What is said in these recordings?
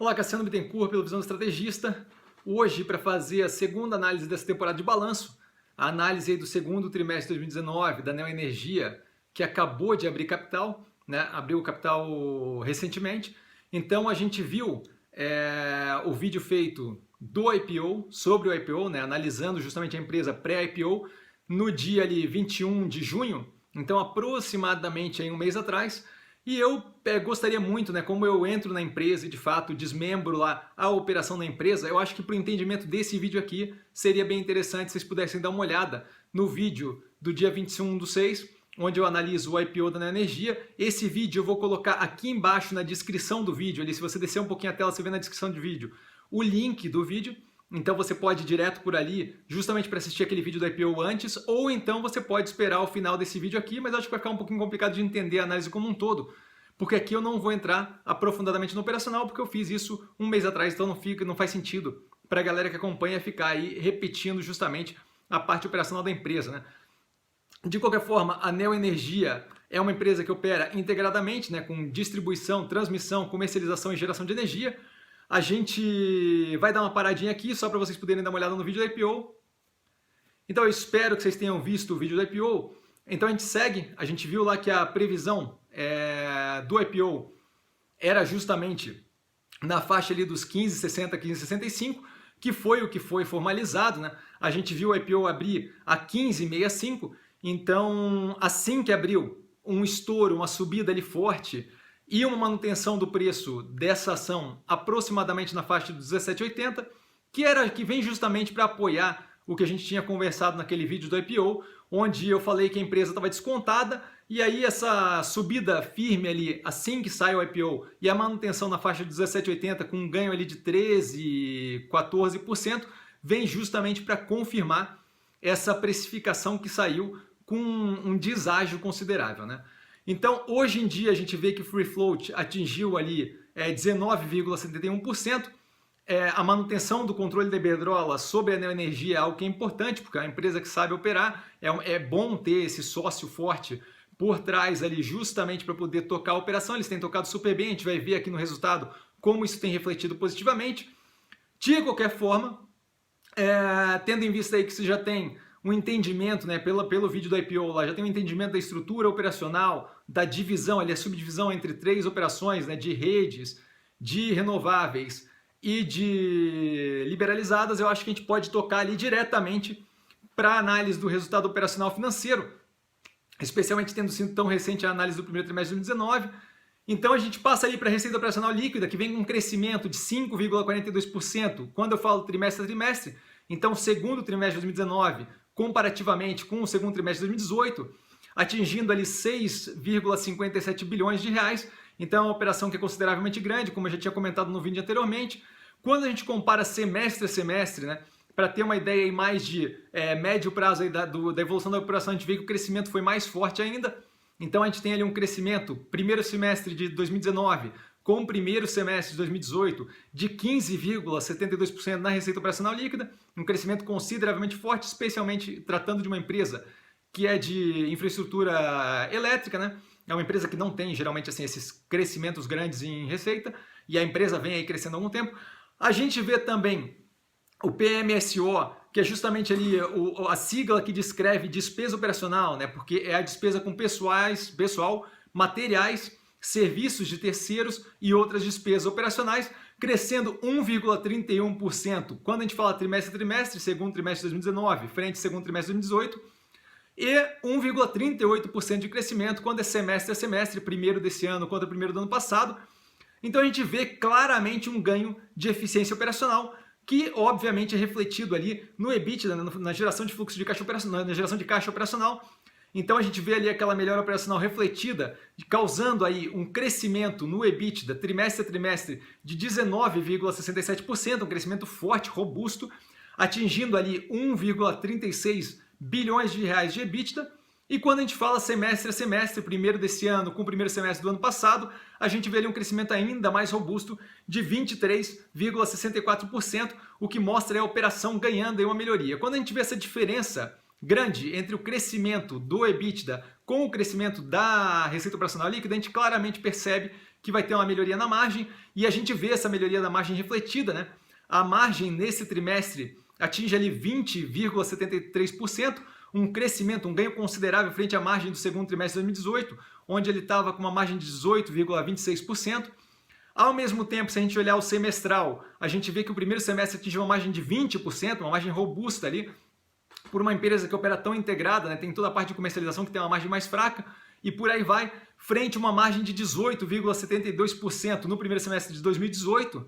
Olá, Cassiano Bittencourt, pelo Visão do Estrategista. Hoje, para fazer a segunda análise dessa temporada de balanço, a análise aí do segundo trimestre de 2019 da Neoenergia, que acabou de abrir capital, né? Abriu o capital recentemente. Então, a gente viu o vídeo feito do IPO, sobre o IPO, né? Analisando justamente a empresa pré-IPO, no dia ali 21 de junho, então aproximadamente aí um mês atrás. E eu gostaria muito, né, como eu entro na empresa e de fato desmembro lá a operação da empresa, eu acho que para o entendimento desse vídeo aqui seria bem interessante se vocês pudessem dar uma olhada no vídeo do dia 21/6, onde eu analiso o IPO da Neoenergia. Esse vídeo eu vou colocar aqui embaixo na descrição do vídeo, ali, se você descer um pouquinho a tela você vê na descrição do vídeo o link do vídeo. Então você pode ir direto por ali, justamente para assistir aquele vídeo do IPO antes, ou então você pode esperar o final desse vídeo aqui, mas acho que vai ficar um pouquinho complicado de entender a análise como um todo, porque aqui eu não vou entrar aprofundadamente no operacional, porque eu fiz isso um mês atrás, então não faz sentido para a galera que acompanha ficar aí repetindo justamente a parte operacional da empresa, né? De qualquer forma, a Neoenergia é uma empresa que opera integradamente, né, com distribuição, transmissão, comercialização e geração de energia. A gente vai dar uma paradinha aqui só para vocês poderem dar uma olhada no vídeo do IPO. Então eu espero que vocês tenham visto o vídeo do IPO. Então a gente segue, a gente viu lá que a previsão do IPO era justamente na faixa ali dos 15,60, 15,65, que foi o que foi formalizado, né? A gente viu o IPO abrir a 15,65, então assim que abriu um estouro, uma subida ali forte, e uma manutenção do preço dessa ação aproximadamente na faixa dos 17,80, que vem justamente para apoiar o que a gente tinha conversado naquele vídeo do IPO, onde eu falei que a empresa estava descontada, e aí essa subida firme ali, assim que sai o IPO, e a manutenção na faixa de 17,80 com um ganho ali de 13%, 14%, vem justamente para confirmar essa precificação que saiu com um deságio considerável, né? Então, hoje em dia, a gente vê que o Free Float atingiu ali 19,71%. A manutenção do controle da Iberdrola sobre a Neoenergia é algo que é importante, porque é uma empresa que sabe operar. É bom ter esse sócio forte por trás ali, justamente para poder tocar a operação. Eles têm tocado super bem, a gente vai ver aqui no resultado como isso tem refletido positivamente. De qualquer forma, tendo em vista aí que você já tem um entendimento, né, pelo vídeo do IPO lá, já tem um entendimento da estrutura operacional, da divisão, ali, a subdivisão entre três operações, né, de redes, de renováveis e de liberalizadas, eu acho que a gente pode tocar ali diretamente para a análise do resultado operacional financeiro, especialmente tendo sido tão recente a análise do primeiro trimestre de 2019. Então a gente passa ali para a receita operacional líquida, que vem com um crescimento de 5,42%, quando eu falo trimestre a trimestre. Então, segundo trimestre de 2019, comparativamente com o segundo trimestre de 2018, atingindo ali 6,57 bilhões de reais. Então é uma operação que é consideravelmente grande, como eu já tinha comentado no vídeo anteriormente. Quando a gente compara semestre a semestre, né, para ter uma ideia aí mais de médio prazo aí da evolução da operação, a gente vê que o crescimento foi mais forte ainda. Então a gente tem ali um crescimento, primeiro semestre de 2019, com o primeiro semestre de 2018, de 15,72% na receita operacional líquida, um crescimento consideravelmente forte, especialmente tratando de uma empresa que é de infraestrutura elétrica, né? É uma empresa que não tem, geralmente, assim, esses crescimentos grandes em receita, e a empresa vem aí crescendo há algum tempo. A gente vê também o PMSO, que é justamente ali a sigla que descreve despesa operacional, né? Porque é a despesa com pessoal, materiais, serviços de terceiros e outras despesas operacionais, crescendo 1,31% quando a gente fala trimestre a trimestre, segundo trimestre de 2019, frente ao segundo trimestre de 2018, e 1,38% de crescimento quando é semestre a semestre, primeiro desse ano contra o primeiro do ano passado. Então a gente vê claramente um ganho de eficiência operacional, que obviamente é refletido ali no EBITDA, na geração de fluxo de caixa operacional, na geração de caixa operacional. Então a gente vê ali aquela melhora operacional refletida, causando aí um crescimento no EBITDA trimestre a trimestre de 19,67%, um crescimento forte, robusto, atingindo ali 1,36 bilhões de reais de EBITDA. E quando a gente fala semestre a semestre, primeiro desse ano com o primeiro semestre do ano passado, a gente vê ali um crescimento ainda mais robusto de 23,64%, o que mostra a operação ganhando aí uma melhoria. Quando a gente vê essa diferença grande entre o crescimento do EBITDA com o crescimento da receita operacional líquida, a gente claramente percebe que vai ter uma melhoria na margem, e a gente vê essa melhoria da margem refletida, né? A margem nesse trimestre atinge ali 20,73%, um crescimento, um ganho considerável frente à margem do segundo trimestre de 2018, onde ele estava com uma margem de 18,26%. Ao mesmo tempo, se a gente olhar o semestral, a gente vê que o primeiro semestre atingiu uma margem de 20%, uma margem robusta ali, por uma empresa que opera tão integrada, né? Tem toda a parte de comercialização que tem uma margem mais fraca, e por aí vai, frente a uma margem de 18,72% no primeiro semestre de 2018.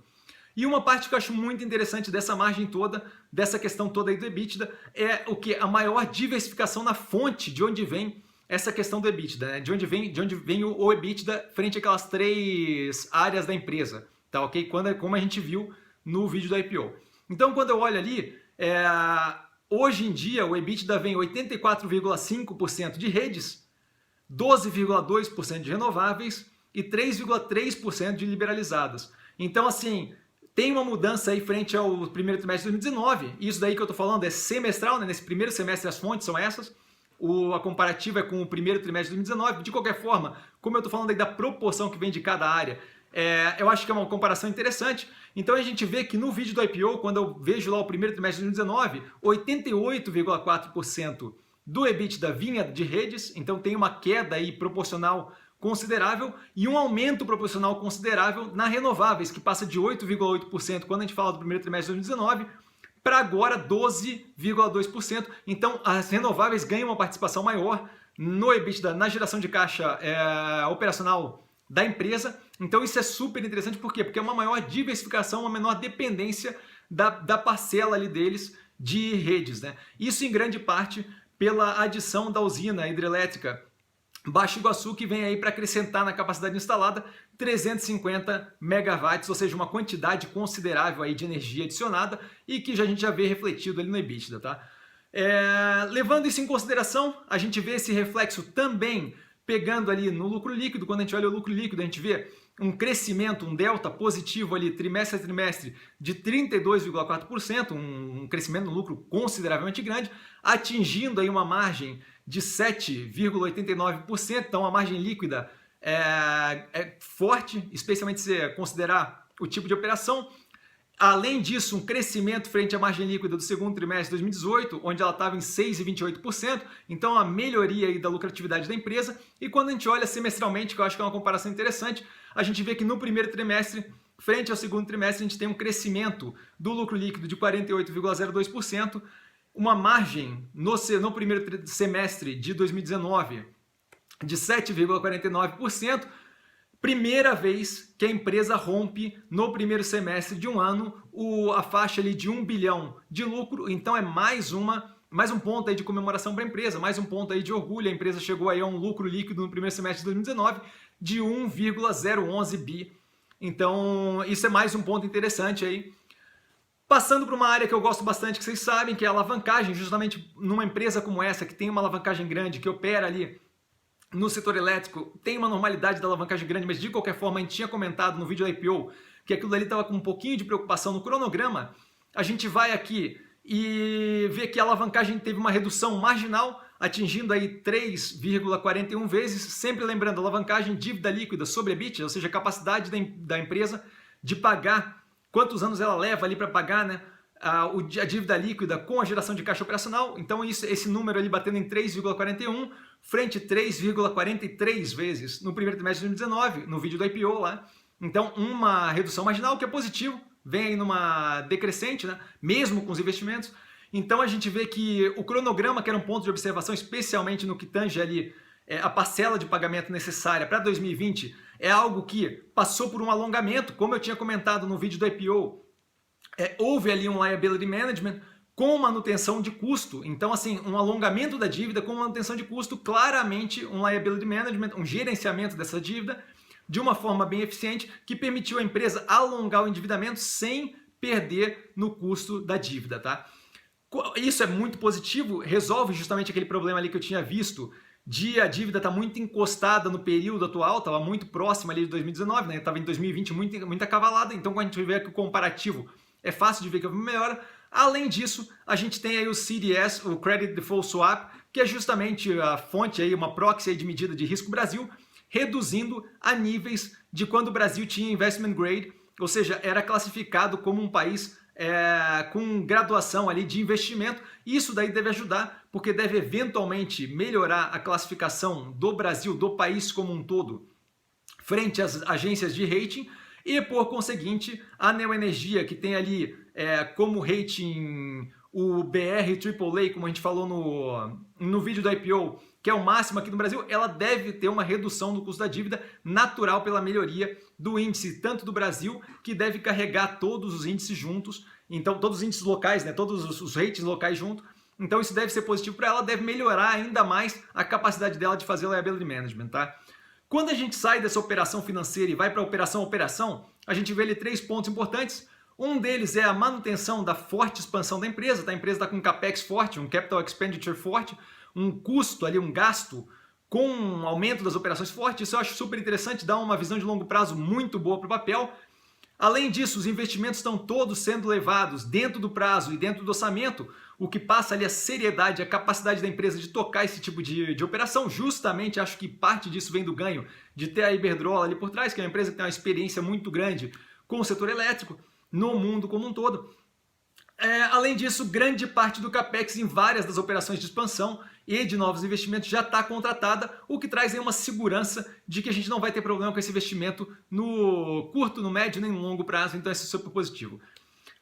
E uma parte que eu acho muito interessante dessa margem toda, dessa questão toda aí do EBITDA, é o que? A maior diversificação na fonte de onde vem essa questão do EBITDA, né? De onde vem o EBITDA frente àquelas 3 áreas da empresa, tá ok? Como a gente viu no vídeo do IPO. Então, quando eu olho ali, hoje em dia o EBITDA vem 84,5% de redes, 12,2% de renováveis e 3,3% de liberalizadas. Então, assim, tem uma mudança aí frente ao primeiro trimestre de 2019. Isso daí que eu estou falando é semestral, né? Nesse primeiro semestre as fontes são essas. A comparativa é com o primeiro trimestre de 2019. De qualquer forma, como eu estou falando aí da proporção que vem de cada área, eu acho que é uma comparação interessante. Então a gente vê que no vídeo do IPO, quando eu vejo lá o primeiro trimestre de 2019, 88,4% do EBITDA vinha de redes, então tem uma queda aí proporcional considerável e um aumento proporcional considerável na renováveis, que passa de 8,8% quando a gente fala do primeiro trimestre de 2019 para agora 12,2%. Então as renováveis ganham uma participação maior no EBITDA, na geração de caixa operacional da empresa. Então isso é super interessante, por quê? Porque é uma maior diversificação, uma menor dependência da parcela ali deles de redes, né? Isso em grande parte pela adição da usina hidrelétrica Baixo Iguaçu, que vem aí para acrescentar na capacidade instalada 350 megawatts, ou seja, uma quantidade considerável aí de energia adicionada e que a gente já vê refletido ali no EBITDA, tá? Levando isso em consideração, a gente vê esse reflexo também pegando ali no lucro líquido. Quando a gente olha o lucro líquido, a gente vê um crescimento, um delta positivo ali trimestre a trimestre de 32,4%, um crescimento no lucro consideravelmente grande, atingindo aí uma margem de 7,89%, então a margem líquida é forte, especialmente se você considerar o tipo de operação. Além disso, um crescimento frente à margem líquida do segundo trimestre de 2018, onde ela estava em 6,28%, então a melhoria aí da lucratividade da empresa. E quando a gente olha semestralmente, que eu acho que é uma comparação interessante, a gente vê que no primeiro trimestre, frente ao segundo trimestre, a gente tem um crescimento do lucro líquido de 48,02%, uma margem no primeiro semestre de 2019 de 7,49%, primeira vez que a empresa rompe no primeiro semestre de um ano a faixa ali de 1 bilhão de lucro, então é mais um ponto aí de comemoração para a empresa, mais um ponto aí de orgulho. A empresa chegou aí a um lucro líquido no primeiro semestre de 2019 de 1,011 bi, então isso é mais um ponto interessante aí. Passando para uma área que eu gosto bastante, que vocês sabem, que é a alavancagem, justamente numa empresa como essa, que tem uma alavancagem grande, que opera ali no setor elétrico, tem uma normalidade da alavancagem grande, mas de qualquer forma a gente tinha comentado no vídeo da IPO que aquilo ali estava com um pouquinho de preocupação no cronograma. A gente vai aqui e vê que a alavancagem teve uma redução marginal, atingindo aí 3,41 vezes, sempre lembrando, alavancagem, dívida líquida sobre EBITDA, ou seja, a capacidade da empresa de pagar, quantos anos ela leva ali para pagar, né, a dívida líquida com a geração de caixa operacional. Então esse número ali batendo em 3,41, frente a 3,43 vezes no primeiro trimestre de 2019, no vídeo do IPO lá. Então uma redução marginal, que é positivo, vem aí numa decrescente, né, mesmo com os investimentos. Então a gente vê que o cronograma, que era um ponto de observação, especialmente no que tange ali a parcela de pagamento necessária para 2020, é algo que passou por um alongamento, como eu tinha comentado no vídeo do IPO. Houve ali um liability management com manutenção de custo. Então, assim, um alongamento da dívida com manutenção de custo, claramente um liability management, um gerenciamento dessa dívida de uma forma bem eficiente, que permitiu à empresa alongar o endividamento sem perder no custo da dívida, tá? Isso é muito positivo, resolve justamente aquele problema ali que eu tinha visto de a dívida estar muito encostada no período atual, estava muito próxima ali de 2019, né? Estava em 2020 muito acavalada, então quando a gente vê que o comparativo é fácil de ver que houve melhora. Além disso, a gente tem aí o CDS, o Credit Default Swap, que é justamente a fonte aí, uma proxy aí de medida de risco Brasil, reduzindo a níveis de quando o Brasil tinha investment grade, ou seja, era classificado como um país com graduação ali de investimento. Isso daí deve ajudar, porque deve eventualmente melhorar a classificação do Brasil, do país como um todo, frente às agências de rating, e por conseguinte a Neoenergia, que tem ali como rating o BR AAA, como a gente falou no vídeo do IPO, que é o máximo aqui no Brasil, ela deve ter uma redução do custo da dívida natural pela melhoria do índice, tanto do Brasil, que deve carregar todos os índices juntos, então todos os índices locais, né, todos os ratings locais juntos. Então isso deve ser positivo para ela, deve melhorar ainda mais a capacidade dela de fazer liability management, tá? Quando a gente sai dessa operação financeira e vai para a operação, a gente vê ali 3 pontos importantes. Um deles é a manutenção da forte expansão da empresa. Tá? A empresa está com um capex forte, um capital expenditure forte, um custo ali, um gasto com um aumento das operações forte. Isso eu acho super interessante, dá uma visão de longo prazo muito boa para o papel. Além disso, os investimentos estão todos sendo levados dentro do prazo e dentro do orçamento, o que passa ali a seriedade, a capacidade da empresa de tocar esse tipo de operação. Justamente acho que parte disso vem do ganho de ter a Iberdrola ali por trás, que é uma empresa que tem uma experiência muito grande com o setor elétrico no mundo como um todo. Além disso, grande parte do capex em várias das operações de expansão e de novos investimentos já está contratada, o que traz aí uma segurança de que a gente não vai ter problema com esse investimento no curto, no médio nem no longo prazo, então isso é super positivo.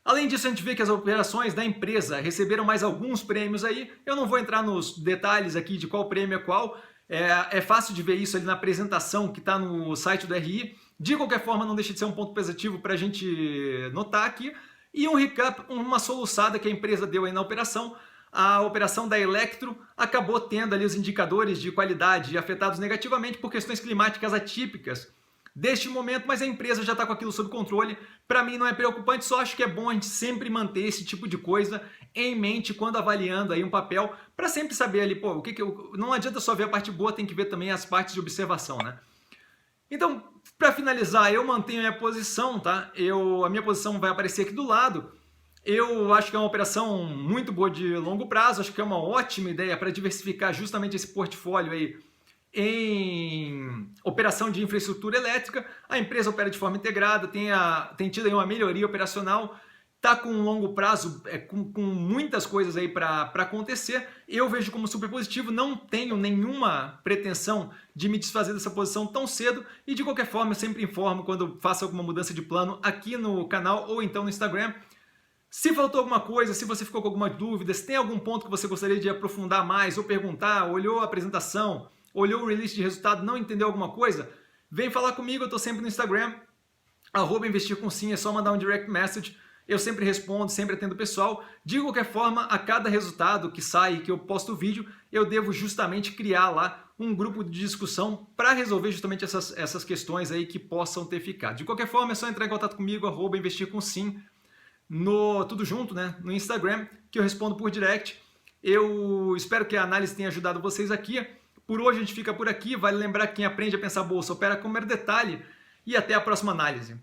Além disso, a gente vê que as operações da empresa receberam mais alguns prêmios aí. Eu não vou entrar nos detalhes aqui de qual prêmio é qual. É fácil de ver isso ali na apresentação que está no site do RI. De qualquer forma, não deixa de ser um ponto positivo para a gente notar aqui. E um recap, uma soluçada que a empresa deu aí na operação. A operação da Electro acabou tendo ali os indicadores de qualidade afetados negativamente por questões climáticas atípicas deste momento, mas a empresa já está com aquilo sob controle. Para mim não é preocupante, só acho que é bom a gente sempre manter esse tipo de coisa em mente quando avaliando aí um papel, para sempre saber ali, pô, não adianta só ver a parte boa, tem que ver também as partes de observação, né? Então, para finalizar, eu mantenho a minha posição, tá? A minha posição vai aparecer aqui do lado. Eu acho que é uma operação muito boa de longo prazo, acho que é uma ótima ideia para diversificar justamente esse portfólio aí em operação de infraestrutura elétrica. A empresa opera de forma integrada, tem tido aí uma melhoria operacional, está com um longo prazo, com muitas coisas aí para acontecer. Eu vejo como super positivo, não tenho nenhuma pretensão de me desfazer dessa posição tão cedo e de qualquer forma eu sempre informo quando faço alguma mudança de plano aqui no canal ou então no Instagram. Se faltou alguma coisa, se você ficou com alguma dúvida, se tem algum ponto que você gostaria de aprofundar mais ou perguntar, olhou a apresentação, olhou o release de resultado, não entendeu alguma coisa, vem falar comigo, eu estou sempre no Instagram, @investircomsim, é só mandar um direct message, eu sempre respondo, sempre atendo o pessoal. De qualquer forma, a cada resultado que sai, que eu posto o vídeo, eu devo justamente criar lá um grupo de discussão para resolver justamente essas questões aí que possam ter ficado. De qualquer forma, é só entrar em contato comigo, @investircomsim, tudo junto, né, no Instagram, que eu respondo por direct. Eu espero que a análise tenha ajudado vocês aqui. Por hoje a gente fica por aqui. Vale lembrar que quem aprende a pensar bolsa opera com mero detalhe. E até a próxima análise.